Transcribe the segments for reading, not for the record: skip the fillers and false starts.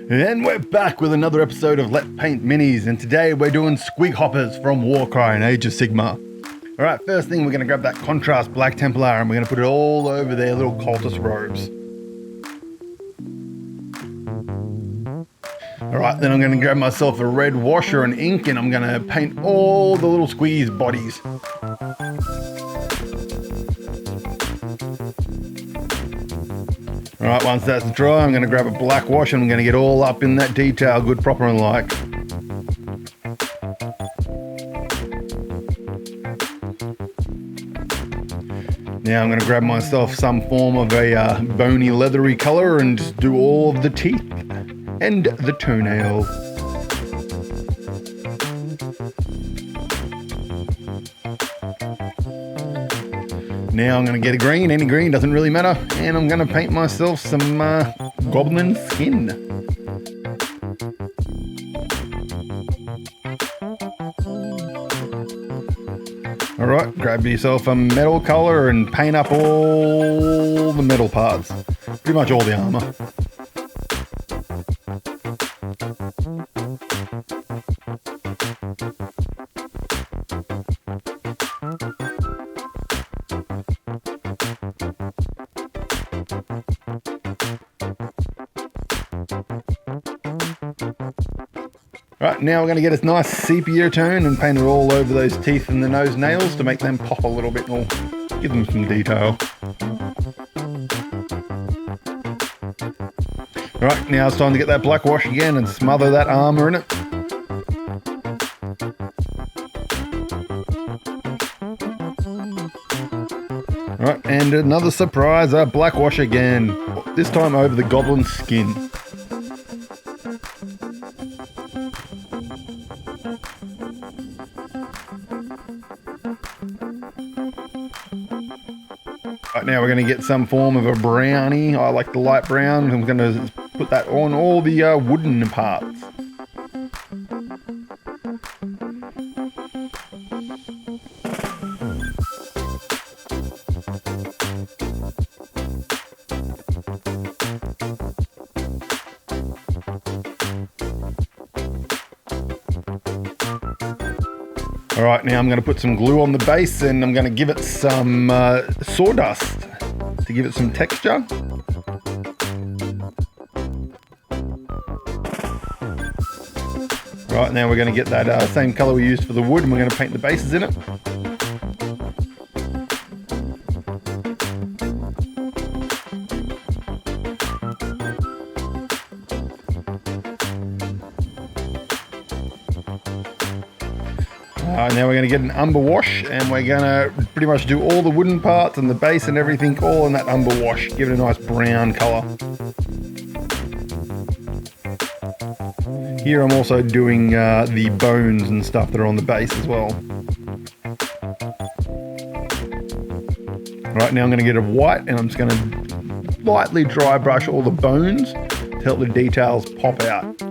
And we're back with another episode of Let's Paint Minis, and today we're doing Squig Hoppers from Warcry and Age of Sigmar. Alright, first thing we're going to grab that contrast Black Templar and we're going to put it all over their little cultist robes. Alright, then I'm going to grab myself a red washer and ink and I'm going to paint all the little Squiggy's bodies. Alright, once that's dry, I'm going to grab a black wash and I'm going to get all up in that detail, good, proper and like. Now I'm going to grab myself some form of a bony leathery colour and just do all of the teeth and the toenails. Now I'm going to get a green, any green, doesn't really matter, and I'm going to paint myself some goblin skin. Alright, grab yourself a metal colour and paint up all the metal parts, pretty much all the armour. Right, now we're going to get a nice sepia tone and paint it all over those teeth and the nose nails to make them pop a little bit more, give them some detail. Right, now it's time to get that black wash again and smother that armour in it. Right, and another surprise, a black wash again, this time over the goblin skin. Right, now we're going to get some form of a brownie. I like the light brown. I'm going to put that on all the wooden parts. Alright, now I'm going to put some glue on the base and I'm going to give it some sawdust to give it some texture. Right, now we're going to get that same colour we used for the wood and we're going to paint the bases in it. Now we're going to get an umber wash and we're going to pretty much do all the wooden parts and the base and everything all in that umber wash. Give it a nice brown colour. Here I'm also doing the bones and stuff that are on the base as well. Right, now I'm going to get a white and I'm just going to lightly dry brush all the bones to help the details pop out.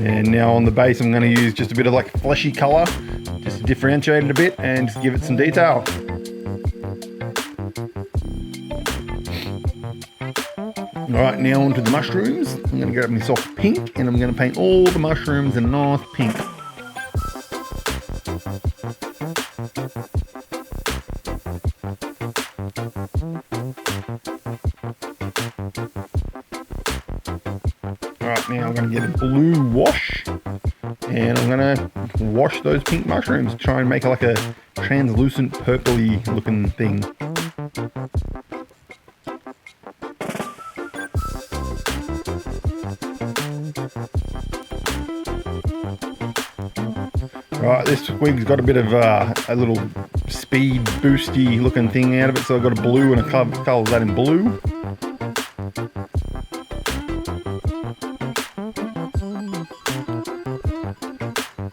And now on the base I'm going to use just a bit of like fleshy colour, just to differentiate it a bit and just give it some detail. Alright, now onto the mushrooms. I'm going to grab myself pink and I'm going to paint all the mushrooms in a nice pink. Alright, now I'm going to get a blue wash and I'm going to wash those pink mushrooms, try and make like a translucent purpley looking thing. Right, this Squig's got a bit of a little speed boosty looking thing out of it, so I've got a blue and a colour that in blue.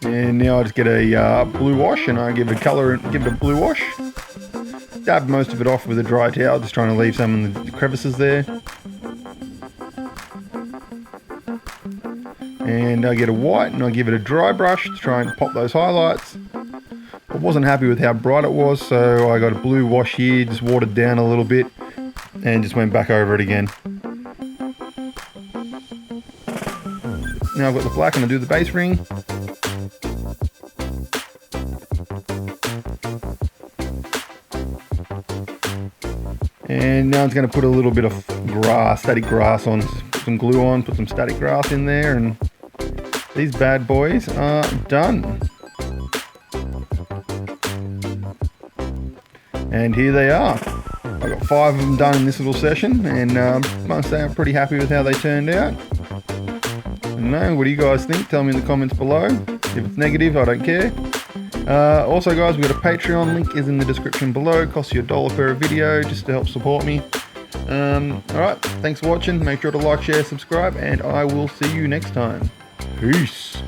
And now I just get a blue wash and I give it a blue wash. Dab most of it off with a dry towel, just trying to leave some in the crevices there. And I get a white and I give it a dry brush to try and pop those highlights wasn't happy with how bright it was, so I got a blue wash here, just watered down a little bit, and just went back over it again. Now I've got the black, and I do the base ring. And now I'm just going to put a little bit of grass, static grass on, put some glue on, put some static grass in there, and these bad boys are done. And here they are. I got 5 of them done in this little session, and I must say I'm pretty happy with how they turned out. I don't know, what do you guys think? Tell me in the comments below. If it's negative, I don't care. Also guys, we've got a Patreon, link is in the description below. It costs you $1 per video just to help support me. Alright, thanks for watching. Make sure to like, share, subscribe, and I will see you next time. Peace.